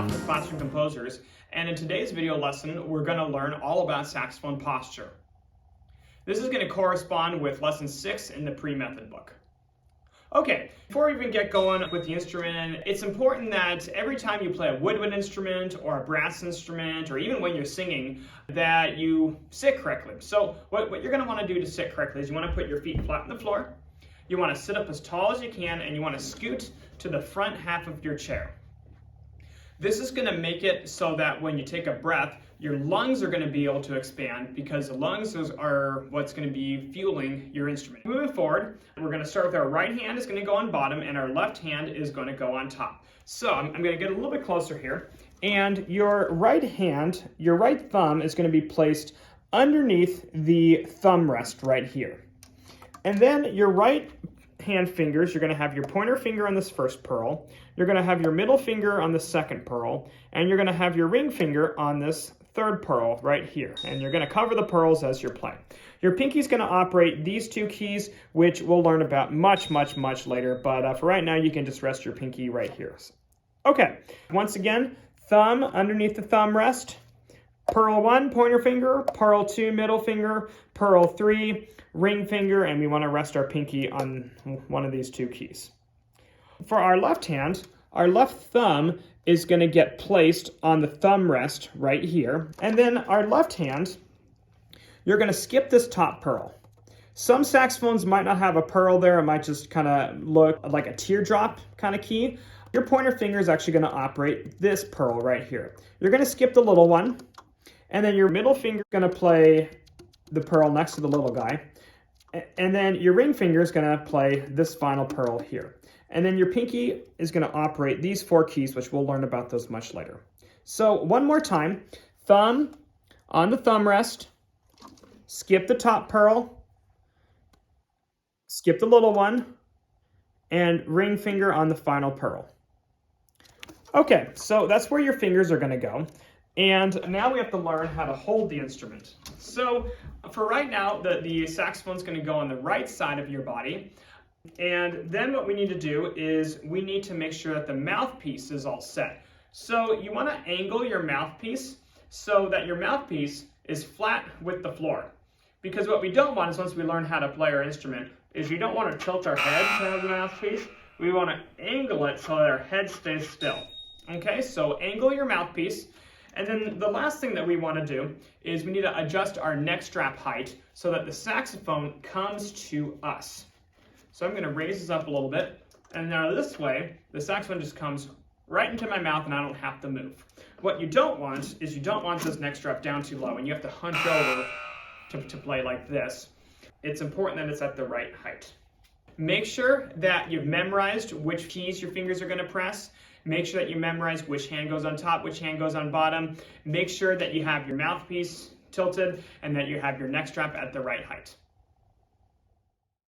Roth with Classroom Composers, and in today's video lesson, we're going to learn all about saxophone posture. This is going to correspond with lesson 6 in the pre-method book. Okay, before we even get going with the instrument, it's important that every time you play a woodwind instrument or a brass instrument, or even when you're singing, that you sit correctly. So what you're going to want to do to sit correctly is you want to put your feet flat on the floor, you want to sit up as tall as you can, and you want to scoot to the front half of your chair. This is going to make it so that when you take a breath, your lungs are going to be able to expand, because the lungs are what's going to be fueling your instrument. Moving forward, we're going to start with our right hand is going to go on bottom and our left hand is going to go on top. So I'm going to get a little bit closer here, and your right hand, your right thumb is going to be placed underneath the thumb rest right here. And then your right hand fingers, you're going to have your pointer finger on this first pearl, you're going to have your middle finger on the second pearl, and you're going to have your ring finger on this third pearl right here. And you're going to cover the pearls as you're playing. Your pinky's going to operate these two keys, which we'll learn about much later, but for right now you can just rest your pinky right here. Okay, once again, thumb underneath the thumb rest, pearl 1, pointer finger, pearl 2, middle finger, pearl 3, ring finger, and we want to rest our pinky on one of these two keys. For our left hand, our left thumb is going to get placed on the thumb rest right here, and then our left hand, you're going to skip this top pearl. Some saxophones might not have a pearl there, it might just kind of look like a teardrop kind of key. Your pointer finger is actually going to operate this pearl right here. You're going to skip the little one, and then your middle finger is going to play the pearl next to the little guy. And then your ring finger is going to play this final pearl here. And then your pinky is going to operate these 4 keys, which we'll learn about those much later. So one more time, thumb on the thumb rest, skip the top pearl, skip the little one, and ring finger on the final pearl. Okay, so that's where your fingers are going to go. And now we have to learn how to hold the instrument. So for right now, the saxophone's going to go on the right side of your body. And then what we need to do is we need to make sure that the mouthpiece is all set. So you want to angle your mouthpiece so that your mouthpiece is flat with the floor. Because what we don't want is, once we learn how to play our instrument, is you don't want to tilt our head to have the mouthpiece. We want to angle it so that our head stays still. Okay, so angle your mouthpiece. And then the last thing that we want to do is we need to adjust our neck strap height so that the saxophone comes to us. So I'm going to raise this up a little bit, and now this way, the saxophone just comes right into my mouth and I don't have to move. What you don't want is you don't want this neck strap down too low, and you have to hunch over to play like this. It's important that it's at the right height. Make sure that you've memorized which keys your fingers are going to press. Make sure that you memorize which hand goes on top, which hand goes on bottom. Make sure that you have your mouthpiece tilted and that you have your neck strap at the right height.